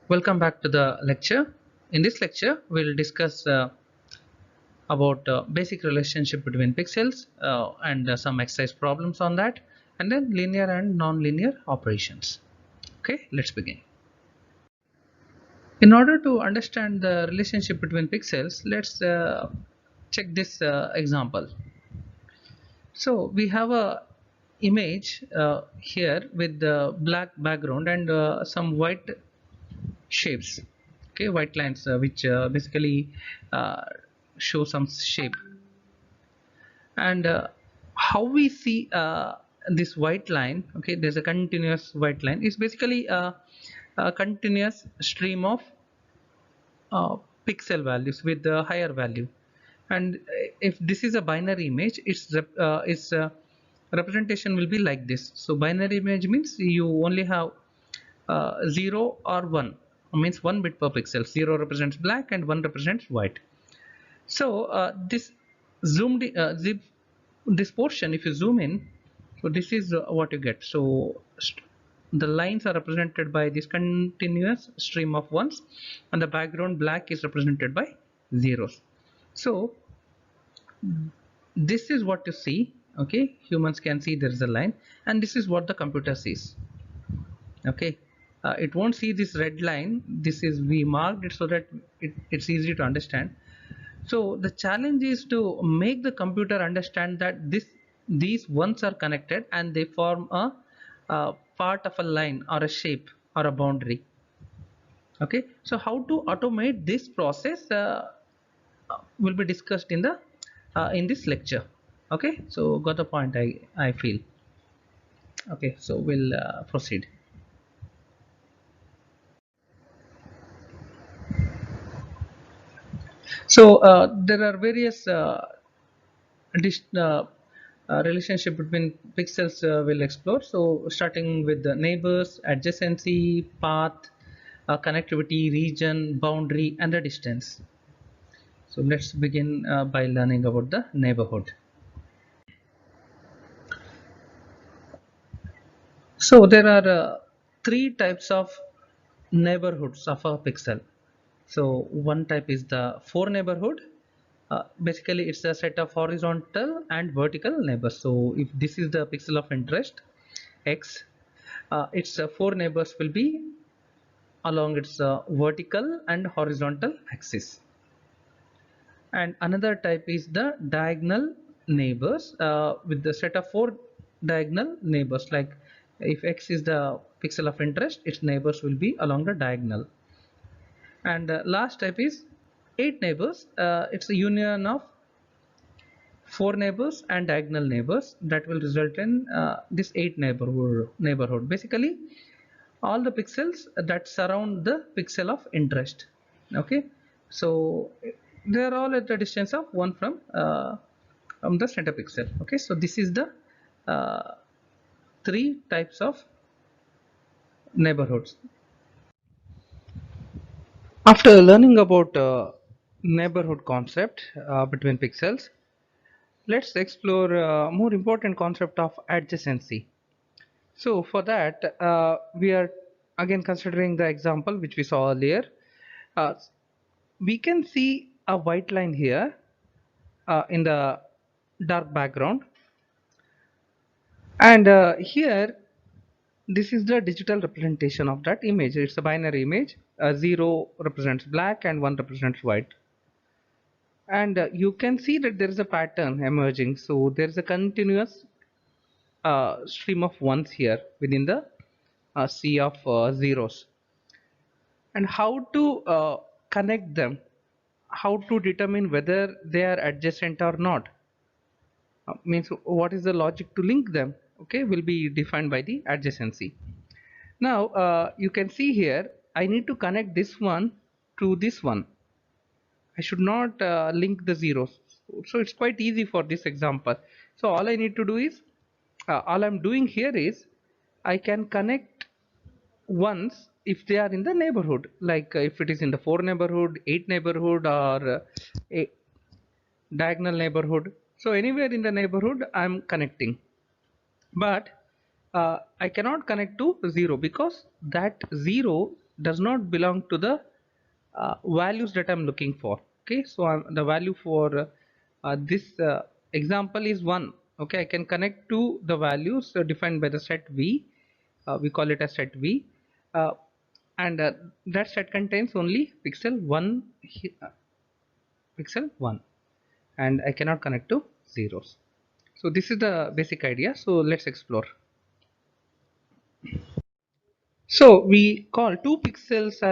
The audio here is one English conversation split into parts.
Welcome back to the lecture. In this lecture, we'll discuss about basic relationship between pixels and some exercise problems on that, and then linear and non-linear operations. Okay, let's begin. In order to understand the relationship between pixels, let's check this example. So we have a image here with the black background and some white shapes, okay, white lines which basically uh, show some shape. And how we see this white line, okay, there's a continuous white line. It's basically a continuous stream of pixel values with the higher value. And if this is a binary image, its representation will be like this. So binary image means you only have 0 or 1, means 1 bit per pixel. 0 represents black and 1 represents white. So this zoomed this portion, if you zoom in, so this is what you get. So the lines are represented by this continuous stream of ones, and the background black is represented by zeros. So this is what you see. Okay, humans can see there is a line, and this is what the computer sees. Okay, it won't see this red line. This is, we marked it so that it's easy to understand. So the challenge is to make the computer understand that these ones are connected and they form a part of a line or a shape or a boundary. Okay, so how to automate this process will be discussed in this lecture. Okay, so got the point, I feel. Okay, so we'll proceed. So there are various relationship between pixels we'll explore. So starting with the neighbors, adjacency, path, connectivity, region, boundary, and the distance. So let's begin by learning about the neighborhood. So there are three types of neighborhoods of a pixel. So one type is the four neighborhood. Basically it's a set of horizontal and vertical neighbors. So if this is the pixel of interest x, its four neighbors will be along its vertical and horizontal axis. And another type is the diagonal neighbors with the set of four diagonal neighbors. Like if x is the pixel of interest, its neighbors will be along the diagonal. And last type is eight neighbors. It's a union of four neighbors and diagonal neighbors that will result in this eight neighborhood. Basically all the pixels that surround the pixel of interest. Okay, so they are all at the distance of 1 from the center pixel. Okay, so this is the three types of neighborhoods. After learning about neighborhood concept between pixels, let's explore a more important concept of adjacency. So for that, we are again considering the example which we saw earlier. Uh, we can see a white line here in the dark background, and here this is the digital representation of that image. It's a binary image. 0 represents black and 1 represents white. And you can see that there is a pattern emerging. So there is a continuous stream of ones here within the sea of zeros. And how to connect them, how to determine whether they are adjacent or not, means what is the logic to link them, okay, will be defined by the adjacency. Now you can see here I need to connect this one to this one. I should not link the zeros. So it's quite easy for this example. So all I need to do is all I'm doing here is I can connect ones if they are in the neighborhood, like if it is in the 4 neighborhood, 8 neighborhood, or diagonal neighborhood. So anywhere in the neighborhood I'm connecting, but I cannot connect to 0 because that 0 does not belong to the values that I'm looking for. Okay, so the value for this example is 1. Okay, I can connect to the values defined by the set V. We call it a set V, uh, and that set contains only pixel 1, pixel 1, and I cannot connect to zeros. So this is the basic idea. So let's explore. So we call two pixels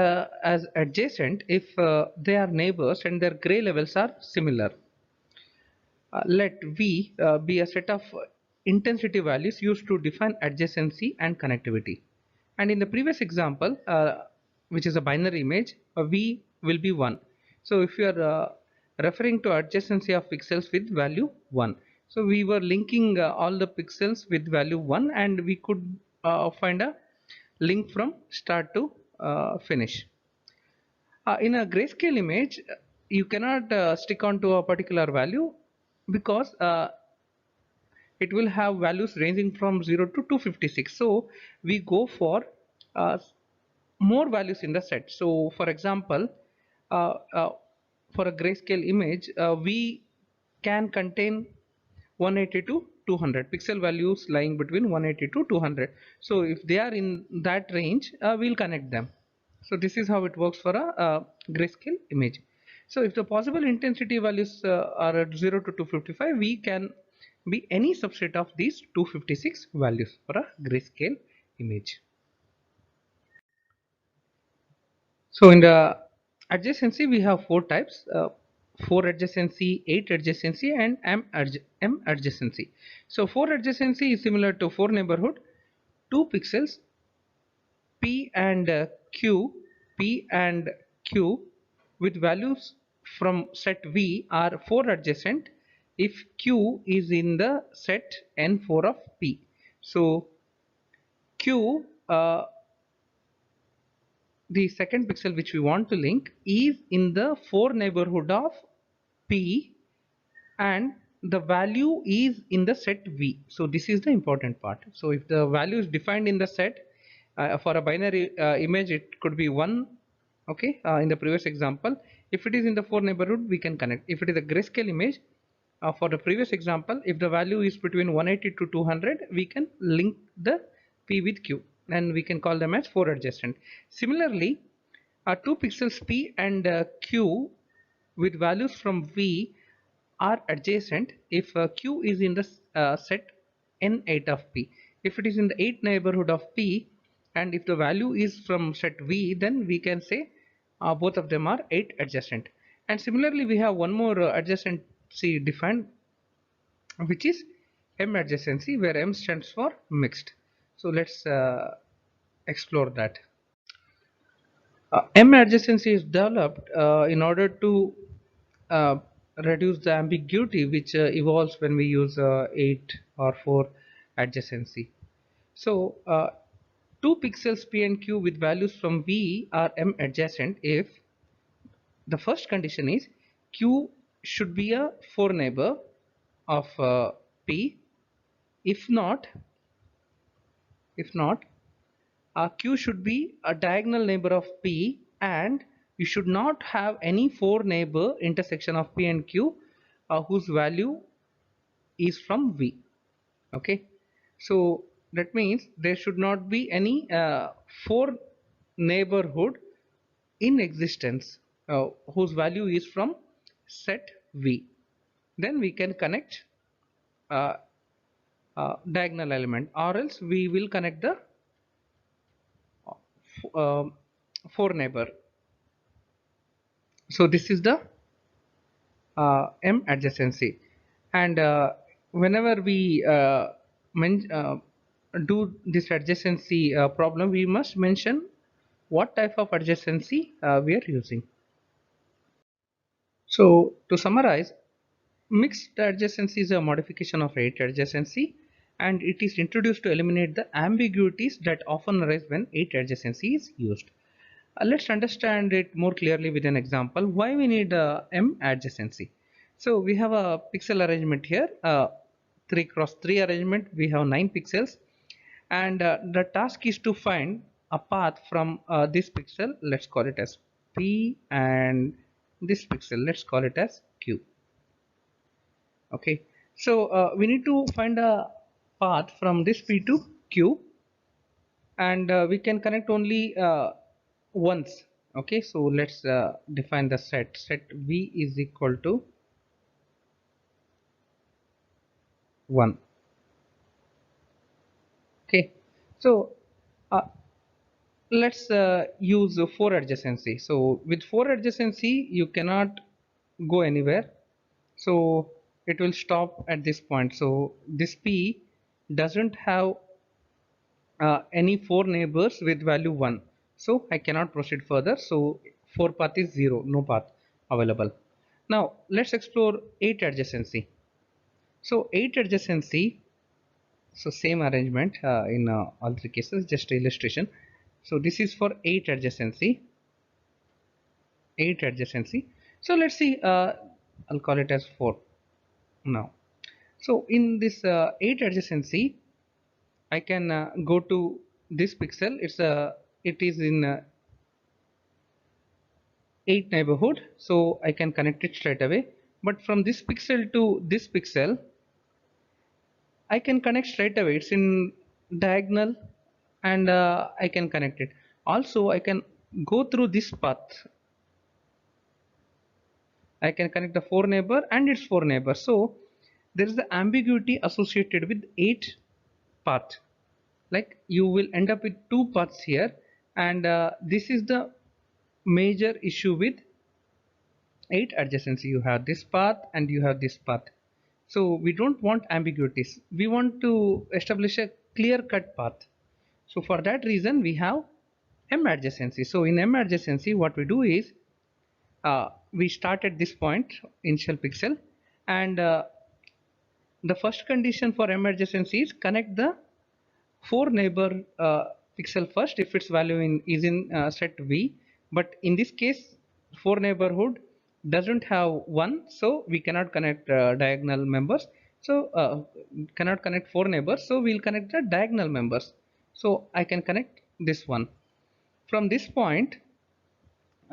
as adjacent if they are neighbors and their gray levels are similar. Let V be a set of intensity values used to define adjacency and connectivity. And in the previous example, which is a binary image, V will be 1. So if you are referring to adjacency of pixels with value 1, so we were linking all the pixels with value 1, and we could find a link from start to finish. In a grayscale image, you cannot stick on to a particular value because it will have values ranging from 0 to 256. So we go for uh, more values in the set. So for example, uh, uh, for a grayscale image, we can contain 180 to 200 pixel values lying between 180 to 200. So if they are in that range, we'll connect them. So this is how it works for a grayscale image. So if the possible intensity values are at 0 to 255, we can be any subset of these 256 values for a grayscale image. So in the adjacency, we have four types: 4 adjacency, 8 adjacency, and M adjacency. So 4 adjacency is similar to 4 neighborhood. 2 pixels P and P and Q with values from set V are 4 adjacent if Q is in the set N4 of P. So Q, the second pixel which we want to link, is in the 4 neighborhood of P, and the value is in the set V. So this is the important part. So if the value is defined in the set, for a binary image it could be 1. Okay, in the previous example, if it is in the 4 neighborhood, we can connect. If it is a grayscale image, for the previous example, if the value is between 180 to 200, we can link the P with Q, and we can call them as 4 adjacent. Similarly, 2 pixels P and Q with values from V are adjacent if Q is in the set N8 of P. If it is in the 8 neighborhood of P, and if the value is from set V, then we can say both of them are 8 adjacent. And similarly, we have one more adjacency defined, which is M adjacency, where M stands for mixed. So let's explore that. M adjacency is developed in order to uh, reduce the ambiguity which evolves when we use 8 or 4 adjacency. So 2 pixels P and Q with values from V are M adjacent if the first condition is Q should be a 4 neighbor of P. If not, Q should be a diagonal neighbor of P, and you should not have any 4 neighbor intersection of P and Q whose value is from V. Okay, so that means there should not be any 4 neighborhood in existence whose value is from set V. Then we can connect uh, diagonal element, or else we will connect the uh, 4 neighbor. So this is the M adjacency, and whenever we do this adjacency problem, we must mention what type of adjacency we are using. So to summarize, mixed adjacency is a modification of 8 adjacency, and it is introduced to eliminate the ambiguities that often arise when 8 adjacency is used. Let's understand it more clearly with an example. Why we need M adjacency? So we have a pixel arrangement here, 3 cross 3 arrangement. We have 9 pixels, and the task is to find a path from this pixel, let's call it as P, and this pixel, let's call it as Q. Okay, so we need to find a path from this P to Q, and we can connect only once. Okay, so let's define the set V is equal to 1. Okay, so uh, let's use 4 adjacency. So with 4 adjacency you cannot go anywhere, so it will stop at this point. So this P doesn't have any 4 neighbors with value 1, so I cannot proceed further. So 4 path is 0, no path available. Now let's explore 8 adjacency. So 8 adjacency, so same arrangement in all 3 cases, just illustration. So this is for 8 adjacency. So let's see, I'll call it as 4 now. So in this 8 adjacency, I can go to this pixel. It is in 8 neighborhood, so I can connect it straight away. But from this pixel to this pixel, I can connect straight away. It's in diagonal, and I can connect it. Also, I can go through this path. I can connect the 4 neighbor and its 4 neighbor. So there is the ambiguity associated with 8 path. Like you will end up with 2 paths here, and this is the major issue with 8 adjacency. You have this path and you have this path. So we don't want ambiguities. We want to establish a clear cut path. So for that reason we have M adjacency. So in M adjacency what we do is we start at this point, initial pixel, and the first condition for M adjacency is connect the 4 neighbor pixel first if its value is in set V. But in this case 4 neighborhood doesn't have 1, so we cannot connect diagonal members. So cannot connect 4 neighbors, so we'll connect the diagonal members. So I can connect this one. From this point,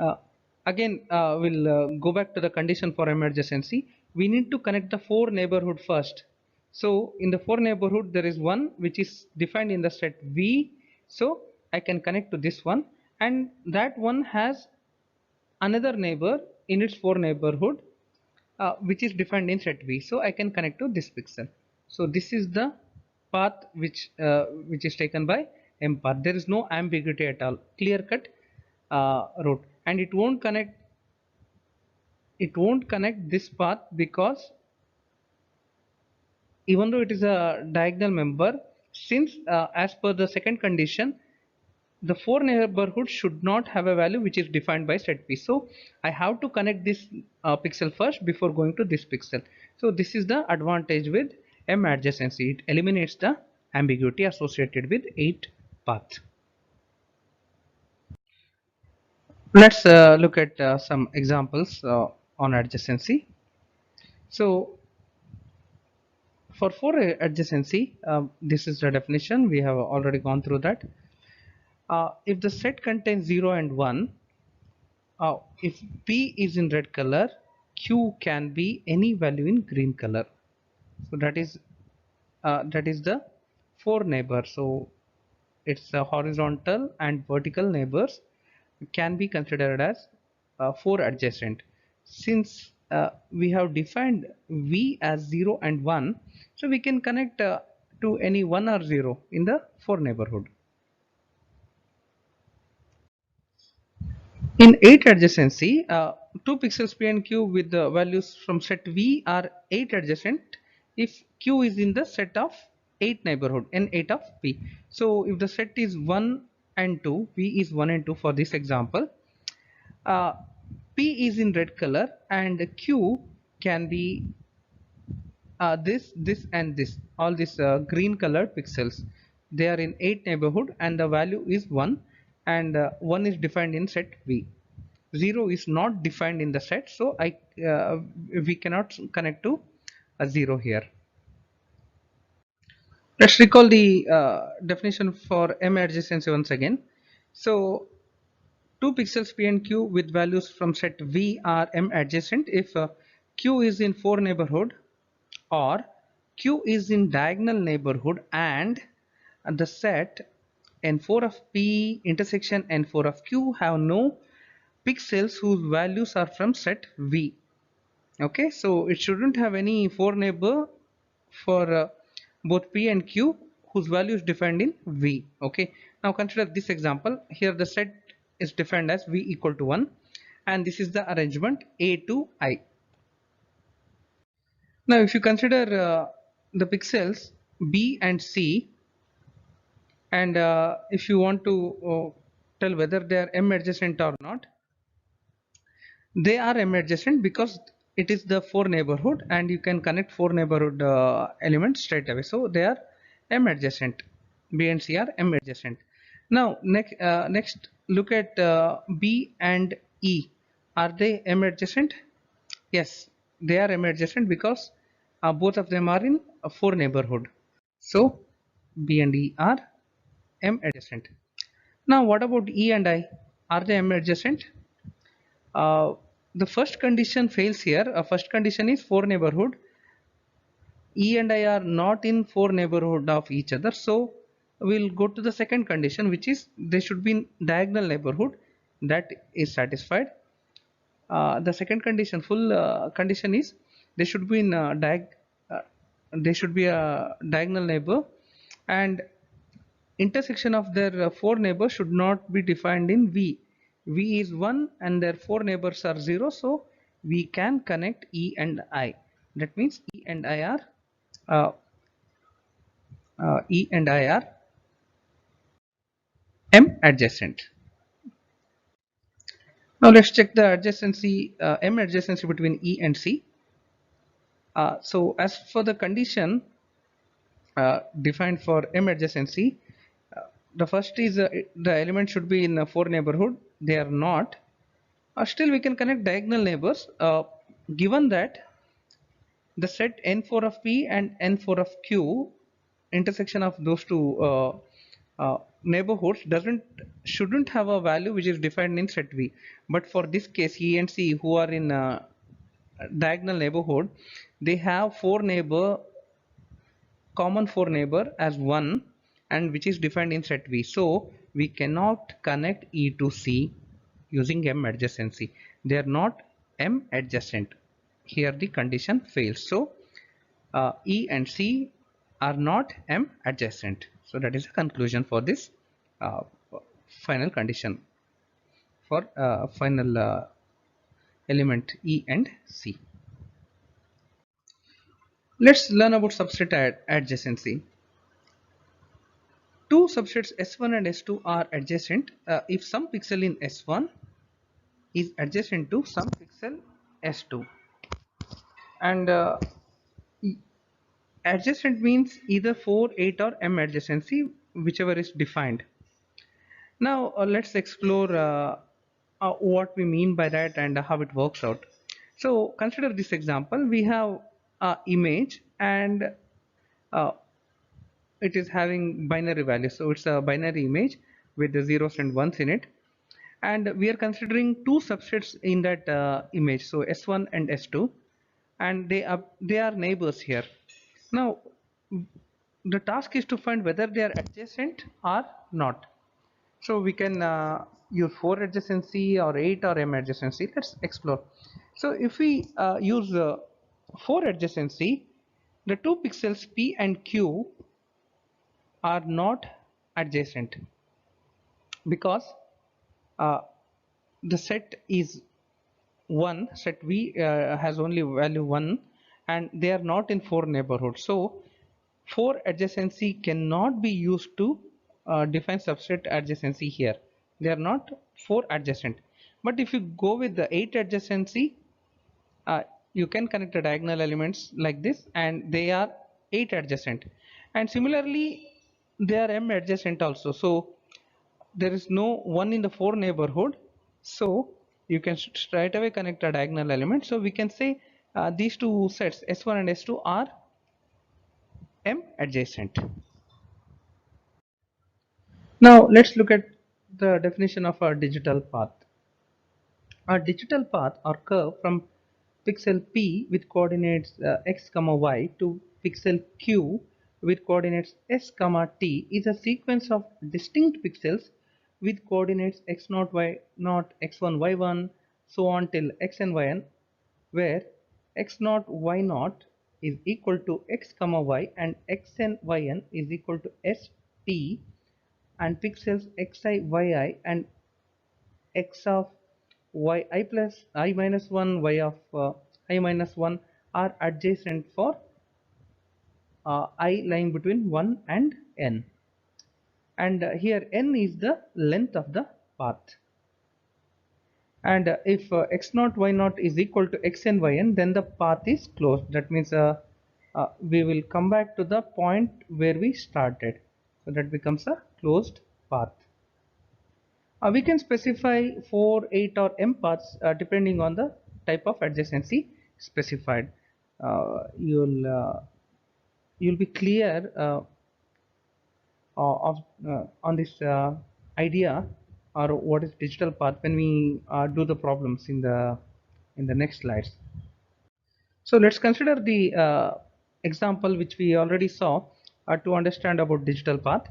uh, again we'll go back to the condition for M adjacency. We need to connect the 4 neighborhood first. So in the 4 neighborhood there is one which is defined in the set V, so I can connect to this one, and that one has another neighbor in its 4 neighborhood which is defined in set V, so I can connect to this pixel. So this is the path which is taken by M path. There is no ambiguity at all, clear cut route, and it won't connect this path, because even though it is a diagonal member, since as per the second condition the 4 neighborhood should not have a value which is defined by set P. So I have to connect this pixel first before going to this pixel. So this is the advantage with M adjacency. It eliminates the ambiguity associated with 8 paths. Let's look at some examples on adjacency. So for 4 adjacency, this is the definition. We have already gone through that. If the set contains 0 and 1, if P is in red color, Q can be any value in green color. So that is the 4 neighbor. So its horizontal and vertical neighbors can be considered as 4 adjacent. Since we have defined V as 0 and 1, so we can connect to any 1 or 0 in the 4 neighborhood. In 8 adjacency, 2 pixels P and Q with the values from set V are 8 adjacent if Q is in the set of 8 neighborhood N8 of P. So if the set is 1 and 2, V is 1 and 2 for this example, uh, P is in red color and Q can be this and this, all these green colored pixels. They are in 8 neighborhood and the value is 1, and 1 is defined in set V. 0 is not defined in the set, so we cannot connect to a 0 here. Let's recall the definition for M adjacency once again. So two pixels P and Q with values from set V are M adjacent if Q is in 4 neighborhood, or Q is in diagonal neighborhood, and the set N4 of P intersection N4 of Q have no pixels whose values are from set V. Okay, so it shouldn't have any 4 neighbor for both P and Q whose value is defined in V. Okay, now consider this example. Here the set is defined as V equal to 1, and this is the arrangement A to I. Now if you consider the pixels B and C, and if you want to tell whether they are M adjacent or not, they are M adjacent because it is the 4 neighborhood, and you can connect 4 neighborhood elements straight away, so they are M adjacent. B and C are M adjacent. Now next look at B and E. Are they M adjacent? Yes, they are M adjacent because both of them are in a 4 neighborhood, so B and E are M adjacent. Now what about E and I? Are they M adjacent? Uh, the first condition fails here. First condition is 4 neighborhood. E and I are not in 4 neighborhood of each other, so we'll go to the second condition, which is they should be in diagonal neighborhood. That is satisfied. The second condition, full condition, is they should be in uh, they should be a diagonal neighbor, and intersection of their 4 neighbors should not be defined in V. V is 1 and their 4 neighbors are 0, so we can connect E and I. That means uh, E and I are M adjacent. Now let's check the adjacency, M adjacency between E and C. So as for the condition defined for M adjacency, the first is the element should be in a 4 neighborhood. They are not. Still we can connect diagonal neighbors, given that the set N4 of P and N4 of Q, intersection of those two neighborhoods shouldn't have a value which is defined in set V. But for this case, E and C, who are in diagonal neighborhood, they have common 4 neighbor as 1, and which is defined in set V. So we cannot connect E to C using M adjacency. They are not M adjacent. Here the condition fails. So E and C are not M adjacent. So that is the conclusion for this uh, final condition for final element E and C. Let's learn about substrate adjacency. Two subsets S1 and S2 are adjacent if some pixel in S1 is adjacent to some pixel S2, and adjacent means either 4, 8 or M adjacency, whichever is defined. Now let's explore what we mean by that and how it works out. So consider this example. We have an image, and uh, it is having binary values. So it's a binary image with the zeros and ones in it, and we are considering two subsets in that image, so S1 and S2, and they are neighbors here. Now the task is to find whether they are adjacent or not. So we can use 4 adjacency or 8 or M adjacency. Let's explore. So if we use 4 adjacency, the two pixels P and Q are not adjacent because uh, the set is 1, set V has only value 1, and they are not in 4 neighborhoods. So 4 adjacency cannot be used to define substrate adjacency here. They are not 4 adjacent. But if you go with the 8 adjacency, uh, you can connect the diagonal elements like this, and they are 8 adjacent. And similarly, they are M adjacent also. So there is no 1 in the 4 neighborhood. So you can straight away connect a diagonal element. So we can say these two sets S1 and S2 are M adjacent. Now let's look at the definition of a digital path. A digital path or curve from pixel P with coordinates x comma y to pixel Q with coordinates s comma t is a sequence of distinct pixels with coordinates x0 y0 x1 y1 so on till xn yn, where x0 y0 is equal to x comma y and xn yn is equal to st, and pixels xi yi and x of yi plus I minus 1 y of I minus 1 are adjacent for I lying between 1 and n, and here n is the length of the path. And if x0 y0 is equal to xn yn, then the path is closed. That means we will come back to the point where we started, so that becomes a closed path. We can specify 4, 8 or m paths depending on the type of adjacency specified. You'll be clear on this idea or what is digital path when we do the problems in the next slides. So let's consider the example which we already saw to understand about digital path.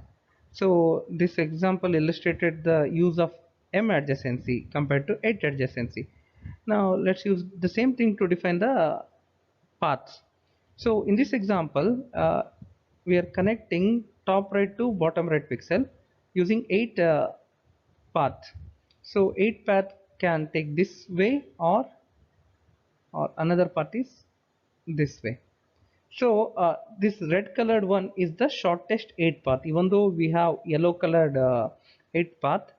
So this example illustrated the use of m adjacency compared to 8 adjacency. Now let's use the same thing to define the paths. So in this example, we are connecting top right to bottom right pixel using 8 path. So 8 path can take this way, or another path is this way. So this red colored one is the shortest 8 path. Even though we have yellow colored 8 path,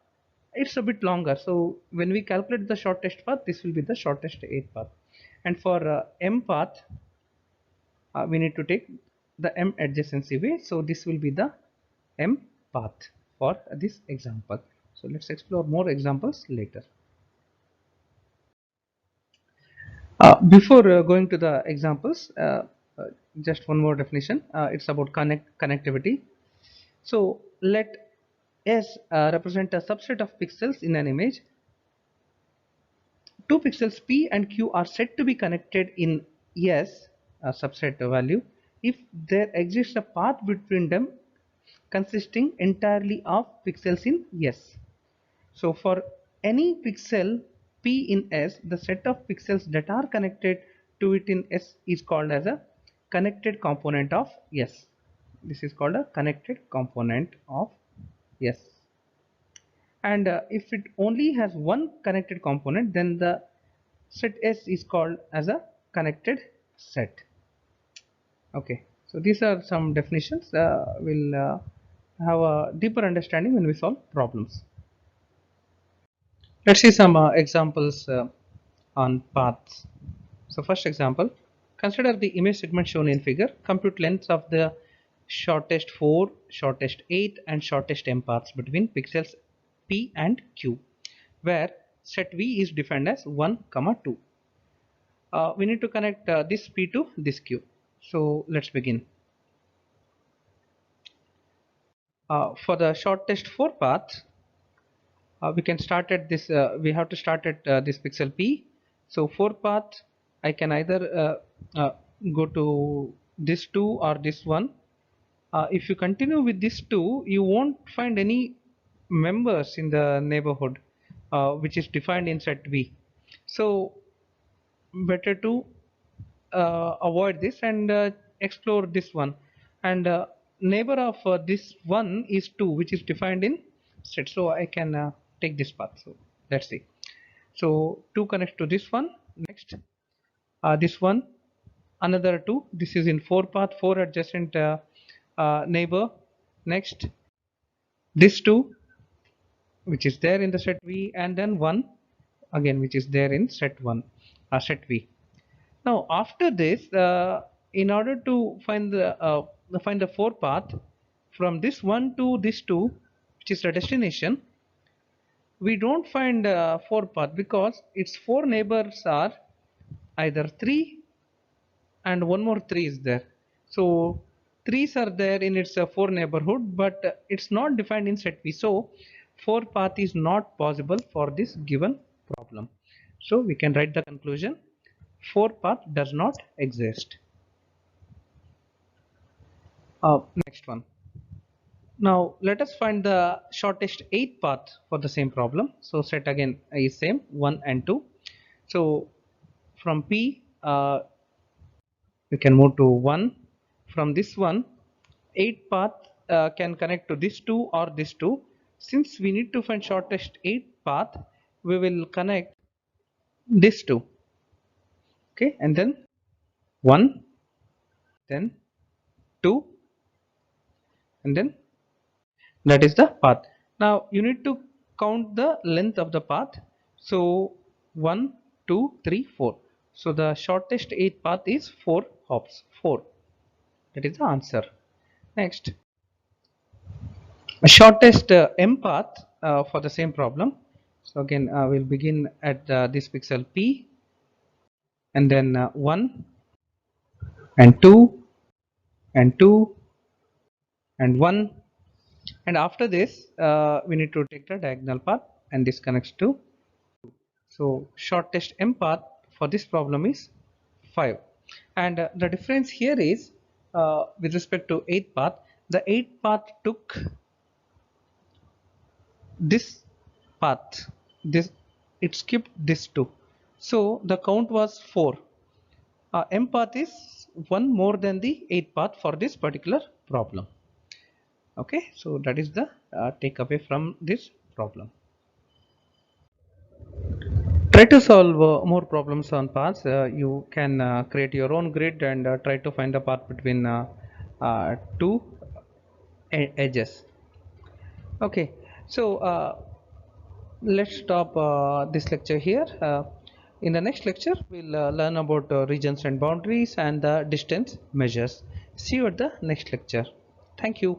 it's a bit longer. So when we calculate the shortest path, this will be the shortest 8 path. And for m path, we need to take the m adjacency way. So this will be the m path for this example. So let's explore more examples later. Before going to the examples, just one more definition. It's about connectivity. So let S represent a subset of pixels in an image. Two pixels P and Q are said to be connected in S, a subset value, if there exists a path between them consisting entirely of pixels in S. So for any pixel P in S, the set of pixels that are connected to it in S is called as a connected component of S. This is called a connected component of S. And if it only has one connected component, then the set S is called as a connected set. Okay, so these are some definitions. We'll have a deeper understanding when we solve problems. Let's see some examples on paths. So first example, consider the image segment shown in figure. Compute lengths of the shortest 4, shortest 8 and shortest m paths between pixels P and Q, where set V is defined as 1, 2. We need to connect this P to this Q. So let's begin. For the shortest 4 paths, we can start at this, we have to start at this pixel P. So 4 paths, I can either go to this 2 or this one. If you continue with this 2, you won't find any members in the neighborhood which is defined in set V. So better to avoid this and explore this one. And neighbor of this one is 2, which is defined in set. So I can take this path. So let's see. So 2 connects to this one. Next, this one, another 2. This is in 4 path, 4 adjacent neighbor. Next, this 2, which is there in the set V, and then 1 again, which is there in set 1, set V. Now after this, in order to find the 4 path from this 1 to this 2, which is the destination, we don't find 4 path because its 4 neighbors are either 3 and one more 3 is there. So threes are there in its 4 neighborhood, but it's not defined in set V. So 4 path is not possible for this given problem. So we can write the conclusion: 4 path does not exist. Next one. Now let us find the shortest 8th path for the same problem. So set again is same 1 and 2. So from P we can move to 1. From this one, 8 path can connect to this 2 or this 2. Since we need to find shortest 8 path, we will connect this 2. Okay, and then 1, then 2, and then that is the path. Now you need to count the length of the path. So 1, 2, 3, 4. So the shortest 8 path is 4 hops. 4. That is the answer. Next, shortest m path for the same problem. So again we'll begin at this pixel P, and then 1 and 2 and 2 and 1, and after this we need to take the diagonal path, and this connects to. So shortest m path for this problem is 5, and the difference here is with respect to 8th path, the 8th path took this path, this, it skipped this 2, so the count was 4. M path is one more than the 8th path for this particular problem. Okay, so that is the takeaway from this problem. Try to solve more problems on paths. You can create your own grid and try to find the path between two edges. Okay, so let's stop this lecture here. In the next lecture, we'll learn about regions and boundaries and the distance measures. See you at the next lecture. Thank you.